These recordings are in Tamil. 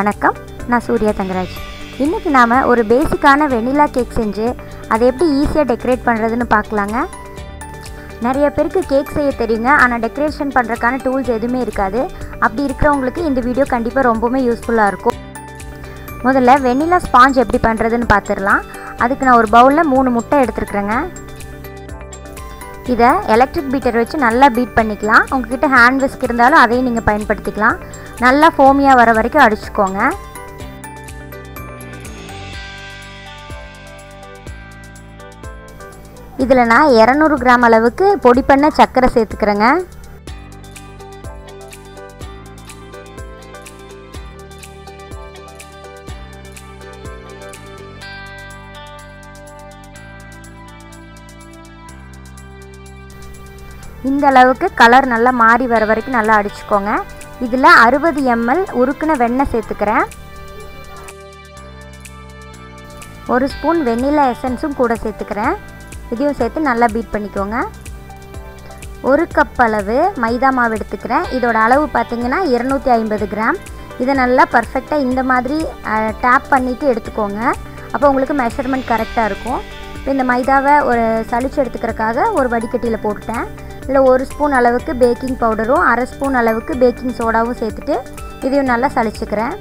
வணக்கம், நான் suryathangaraj. இன்னைக்கு நாம ஒரு பேசிக்கான வெனிலா கேக் செஞ்சு அதை எப்படி ஈஸியா டெக்கரேட் பண்றதுன்னு பார்க்கலாங்க. நிறைய பேருக்கு கேக் செய்ய தெரியுங்க, ஆனா டெக்கரேஷன் பண்றதுக்கான டூல்ஸ் எதுவுமே இருக்காது. அப்படி இருக்கிறவங்களுக்கு இந்த வீடியோ கண்டிப்பா ரொம்பவே யூஸ்ஃபுல்லா இருக்கும். முதல்ல வெனிலா ஸ்பாஞ்ச் எப்படி பண்றதுன்னு பார்த்துடலாம். அதுக்கு நான் ஒரு பவுல்ல 3 முட்டை எடுத்துக்கிறேங்க. இதை எலக்ட்ரிக் பீட்டர் வச்சு நல்லா பீட் பண்ணிக்கலாம். உங்ககிட்ட ஹேண்ட் விஸ்க் இருந்தாலும் அதையும் நீங்கள் பயன்படுத்திக்கலாம். நல்லா ஃபோமியாக வர வரைக்கும் அடிச்சுக்கோங்க. இதில் நான் 200 கிராம் அளவுக்கு பொடி பண்ண சர்க்கரை சேர்த்துக்கிறேங்க. இந்த அளவுக்கு கலர் நல்லா மாறி வர வரைக்கும் நல்லா அடிச்சுக்கோங்க. இதில் 60 ml உருக்குன வெண்ணெய் சேர்த்துக்கிறேன். 1 ஸ்பூன் வெண்ணிலா எசன்ஸும் கூட சேர்த்துக்கிறேன். இதையும் சேர்த்து நல்லா பீட் பண்ணிக்கோங்க. 1 கப் அளவு மைதா மாவு எடுத்துக்கிறேன். இதோட அளவு பார்த்திங்கன்னா 250 கிராம். இதை நல்லா பர்ஃபெக்டாக இந்த மாதிரி டேப் பண்ணிவிட்டு எடுத்துக்கோங்க. அப்போ உங்களுக்கு மெஷர்மெண்ட் கரெக்டாக இருக்கும். இப்போ இந்த மைதாவை ஒரு சளிச்சு எடுத்துக்கிறதுக்காக ஒரு வடிகட்டியில் போட்டுட்டேன். இதில் 1 ஸ்பூன் அளவுக்கு பேக்கிங் பவுடரும் 1/2 ஸ்பூன் அளவுக்கு பேக்கிங் சோடாவும் சேர்த்துட்டு இதையும் நல்லா சளிச்சுக்கிறேன்.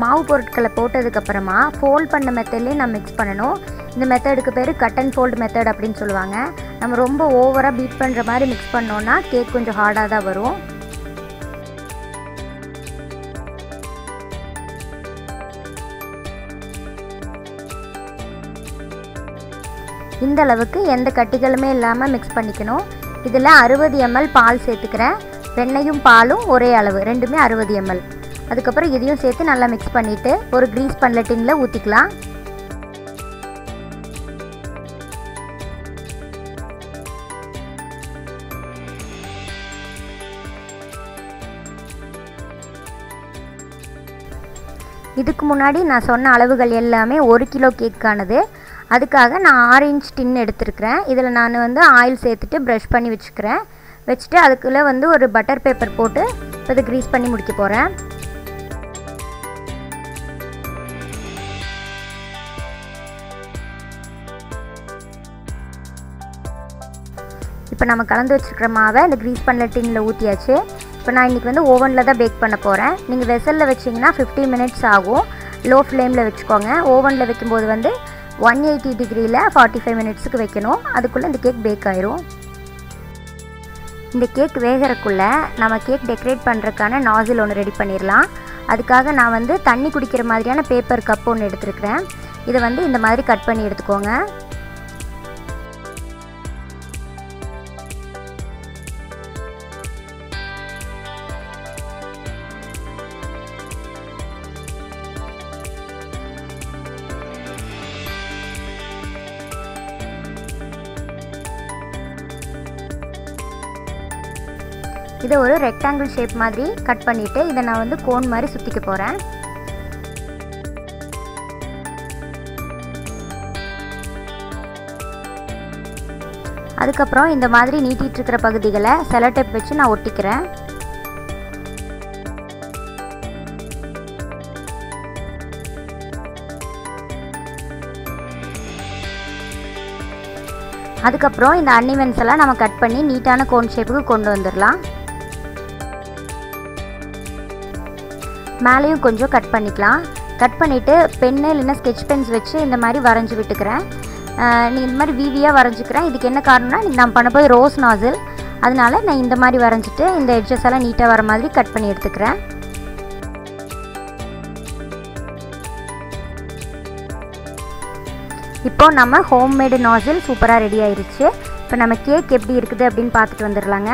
மாவு பொருட்களை போட்டதுக்கப்புறமா ஃபோல்ட் பண்ண மெத்தட்லேயே நான் மிக்ஸ் பண்ணணும். இந்த மெத்தடுக்கு பேர் கட் அண்ட் ஃபோல்டு மெத்தட் அப்படின்னு சொல்லுவாங்க. நம்ம ரொம்ப ஓவராக பீட் பண்ணுற மாதிரி மிக்ஸ் பண்ணோன்னா கேக் கொஞ்சம் ஹார்டாக தான் வரும். இந்த அளவுக்கு எந்த கட்டிகளுமே இல்லாமல் மிக்ஸ் பண்ணிக்கணும். இதில் 60 ml பால் சேர்த்துக்கிறேன். வெண்ணையும் பாலும் ஒரே அளவு, ரெண்டுமே 60 ml. அதுக்கப்புறம் இதையும் சேர்த்து நல்லா மிக்ஸ் பண்ணிவிட்டு ஒரு க்ரீஸ் பண்ணல டின்னில் ஊற்றிக்கலாம். இதுக்கு முன்னாடி நான் சொன்ன அளவுகள் எல்லாமே 1 கிலோ கேக்கானது. அதுக்காக நான் 6 இன்ச் டின் எடுத்துருக்கிறேன். இதில் நான் ஆயில் சேர்த்துட்டு ப்ரஷ் பண்ணி வச்சுட்டு அதுக்குள்ளே ஒரு பட்டர் பேப்பர் போட்டு இதை க்ரீஸ் பண்ணி முடிக்க போகிறேன். இப்போ நம்ம கலந்து வச்சுருக்கிற மாவை இந்த க்ரீஸ் பண்ண டின்னில் ஊற்றியாச்சு. இப்போ நான் இன்றைக்கி ஓவனில் தான் பேக் பண்ண போகிறேன். நீங்கள் வெசலில் வச்சிங்கன்னா 15 மினிட்ஸ் ஆகும். லோ ஃப்ளேமில் வச்சுக்கோங்க. ஓவனில் வைக்கும்போது 180 டிகிரியில் 45 மினிட்ஸுக்கு வைக்கணும். அதுக்குள்ளே இந்த கேக் பேக் ஆயிரும். இந்த கேக் வேகிறக்குள்ளே நம்ம கேக் டெக்கரேட் பண்ணுறதுக்கான நாசில் ஒன்று ரெடி பண்ணிடலாம். அதுக்காக நான் தண்ணி குடிக்கிற மாதிரியான பேப்பர் கப் ஒன்று எடுத்துருக்கிறேன். இதை இந்த மாதிரி கட் பண்ணி எடுத்துக்கோங்க. இதை ஒரு ரெக்டாங்கிள் ஷேப் மாதிரி கட் பண்ணிவிட்டு இதை நான் கோன் மாதிரி சுற்றிக்க போகிறேன். அதுக்கப்புறம் இந்த மாதிரி நீட்டிகிட்டு இருக்கிற பகுதிகளை செலோ டேப் வச்சு நான் ஒட்டிக்கிறேன். அதுக்கப்புறம் இந்த அன்னிவன்ஸ் எல்லாம் நம்ம கட் பண்ணி நீட்டான கோன் ஷேப்புக்கு கொண்டு வந்துடலாம். மேலேயும் கொஞ்சம் கட் பண்ணிக்கலாம். கட் பண்ணிவிட்டு பென்னு இல்லைன்னா ஸ்கெட்ச் பென்ஸ் வச்சு இந்த மாதிரி வரைஞ்சி விட்டுக்கிறேன். நீங்கள் இந்த மாதிரி வீவியாக வரைஞ்சிக்கிறேன். இதுக்கு என்ன காரணம்னா நான் பண்ண போய் ரோஸ் நாசில், அதனால நான் இந்த மாதிரி வரைஞ்சிட்டு இந்த எட்ஜஸ் எல்லாம் நீட்டாக வர மாதிரி கட் பண்ணி எடுத்துக்கிறேன். இப்போ நம்ம ஹோம்மேடு நாசில் சூப்பராக ரெடி ஆயிடுச்சு. இப்போ நம்ம கேக் எப்படி இருக்குது அப்படின்னு பார்த்துட்டு வந்துடலாங்க.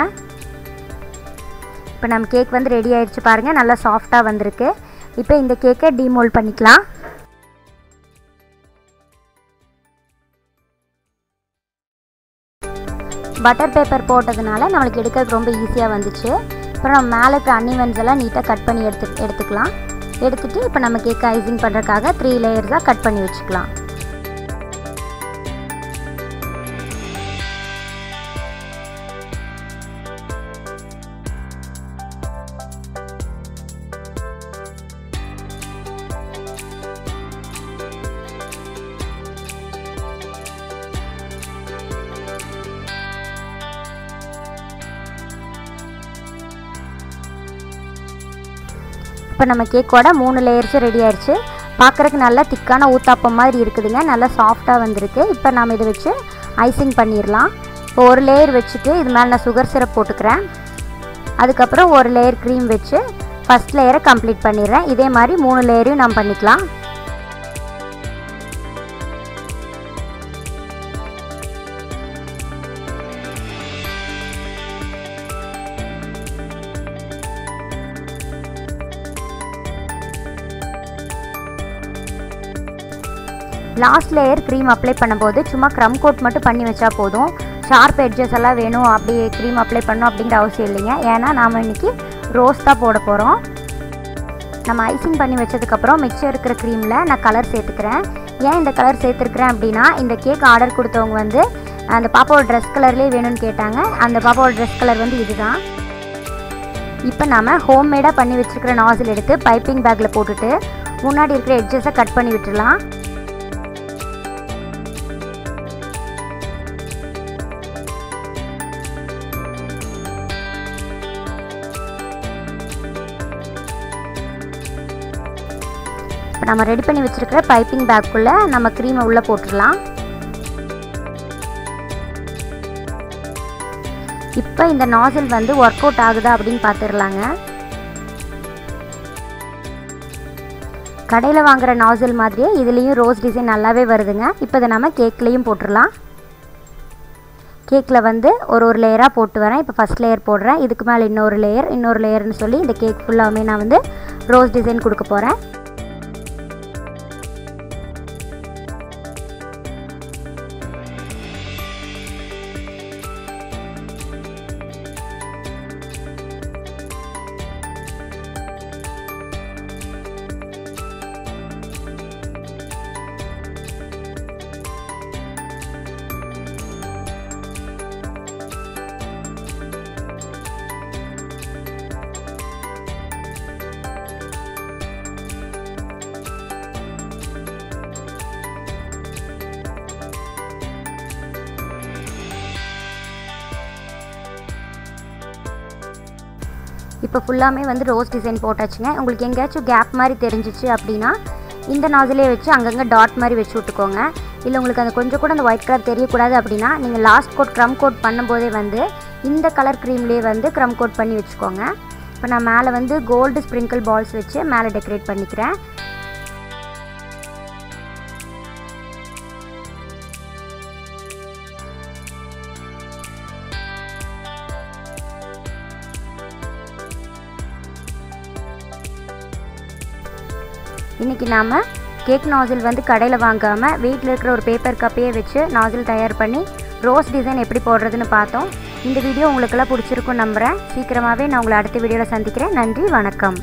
இப்போ நம்ம கேக் ரெடி ஆயிடுச்சு பாருங்கள், நல்லா சாஃப்டாக வந்திருக்கு. இப்போ இந்த கேக்கை டீமோல்ட் பண்ணிக்கலாம். பட்டர் பேப்பர் போட்டதுனால நம்மளுக்கு எடுக்கிறதுக்கு ரொம்ப ஈஸியாக வந்துச்சு. அப்புறம் நம்ம மேலே இருக்கிற அன்னிவன்ஸ் எல்லாம் நீட்டாக கட் பண்ணி எடுத்துக்கலாம். எடுத்துகிட்டு இப்போ நம்ம கேக் ஐசிங் பண்ணுறதுக்காக 3 லேயர்ஸாக கட் பண்ணி வச்சுக்கலாம். இப்போ நம்ம கேக்கோட 3 லேயர்ஸ் ரெடி ஆயிடுச்சு. பார்க்குறதுக்கு நல்லா திக்கான ஊத்தாப்பம் மாதிரி இருக்குதுங்க. நல்லா சாஃப்டாக வந்திருக்கு. இப்போ நாம் இதை வச்சு ஐசிங் பண்ணிடலாம். இப்போ ஒரு லேயர் வச்சுட்டு இது மேலே நான் சுகர் சிரப் போட்டுக்கிறேன். அதுக்கப்புறம் ஒரு லேயர் க்ரீம் வச்சு ஃபஸ்ட் லேயரை கம்ப்ளீட் பண்ணிடுறேன். இதே மாதிரி 3 லேயரையும் நாம் பண்ணிக்கலாம். லாஸ்ட் லேயர் க்ரீம் அப்ளை பண்ணும்போது சும்மா க்ரம் கோட் மட்டும் பண்ணி வச்சா போதும். ஷார்ப் எட்ஜஸ் எல்லாம் வேணும் அப்படி க்ரீம் அப்ளை பண்ணணும் அப்படிங்கிற அவசியம் இல்லைங்க. ஏன்னா நாம் இன்றைக்கி ரோஸ் தான் போட போகிறோம். நம்ம ஐசிங் பண்ணி வச்சதுக்கப்புறம் மிச்சம் இருக்கிற க்ரீமில் நான் கலர் சேர்த்துக்கிறேன். ஏன் இந்த கலர் சேர்த்துருக்குறேன் அப்படின்னா, இந்த கேக் ஆர்டர் கொடுத்தவங்க வந்து அந்த பாப்பாவோட ட்ரெஸ் கலர்லேயே வேணும்னு கேட்டாங்க. அந்த பாப்பாவோட ட்ரெஸ் கலர் வந்து இதுதான். இப்போ நம்ம ஹோம்மேடாக பண்ணி வச்சுருக்கிற நாசில் எடுத்து பைப்பிங் பேக்கில் போட்டுட்டு முன்னாடி இருக்கிற எட்ஜஸை கட் பண்ணி விட்டுடலாம். இப்போ நம்ம ரெடி பண்ணி வச்சுருக்கிற பைப்பிங் பேக்குள்ளே நம்ம க்ரீமை உள்ளே போட்டுடலாம். இப்போ இந்த நாசில் வந்து ஒர்க் அவுட் ஆகுதா அப்படின்னு பார்த்துடலாங்க. கடையில் வாங்குகிற நாசில் மாதிரியே இதுலேயும் ரோஸ் டிசைன் நல்லாவே வருதுங்க. இப்போ இதை நம்ம கேக்லேயும் போட்டுடலாம். கேக்கில் வந்து ஒரு லேயராக போட்டு வரேன். இப்போ ஃபஸ்ட் லேயர் போடுறேன். இதுக்கு மேலே இன்னொரு லேயர்னு சொல்லி இந்த கேக் ஃபுல்லாகவே நான் வந்து ரோஸ் டிசைன் கொடுக்க போகிறேன். இப்போ ஃபுல்லாமே வந்து ரோஸ் டிசைன் போட்டாச்சுங்க. உங்களுக்கு எங்கேயாச்சும் கேப் மாதிரி தெரிஞ்சிச்சு அப்படின்னா இந்த நாசிலே வச்சு அங்கங்கே டாட் மாதிரி வச்சு விட்டுக்கோங்க. இல்லை உங்களுக்கு அந்த கொஞ்சம் கூட அந்த ஒயிட் கலர் தெரியக்கூடாது அப்படின்னா நீங்கள் லாஸ்ட் கோட் க்ரம் கோட் பண்ணும்போதே வந்து இந்த கலர் க்ரீம்லேயே வந்து க்ரம் கோட் பண்ணி வச்சுக்கோங்க. இப்போ நான் மேலே வந்து கோல்டு ஸ்ப்ரிங்கிள் பால்ஸ் வச்சு மேலே டெக்கரேட் பண்ணிக்கிறேன். இன்றைக்கி நாம் கேக் நாசில் வந்து கடையில் வாங்காமல் வீட்டில் இருக்கிற ஒரு பேப்பர் கப்பையே வச்சு நாசில் தயார் பண்ணி ரோஸ் டிசைன் எப்படி போடுறதுன்னு பார்த்தோம். இந்த வீடியோ உங்களுக்கெல்லாம் பிடிச்சிருக்குன்னு நம்புகிறேன். சீக்கிரமாகவே நான் உங்களை அடுத்த வீடியோவில் சந்திக்கிறேன். நன்றி, வணக்கம்.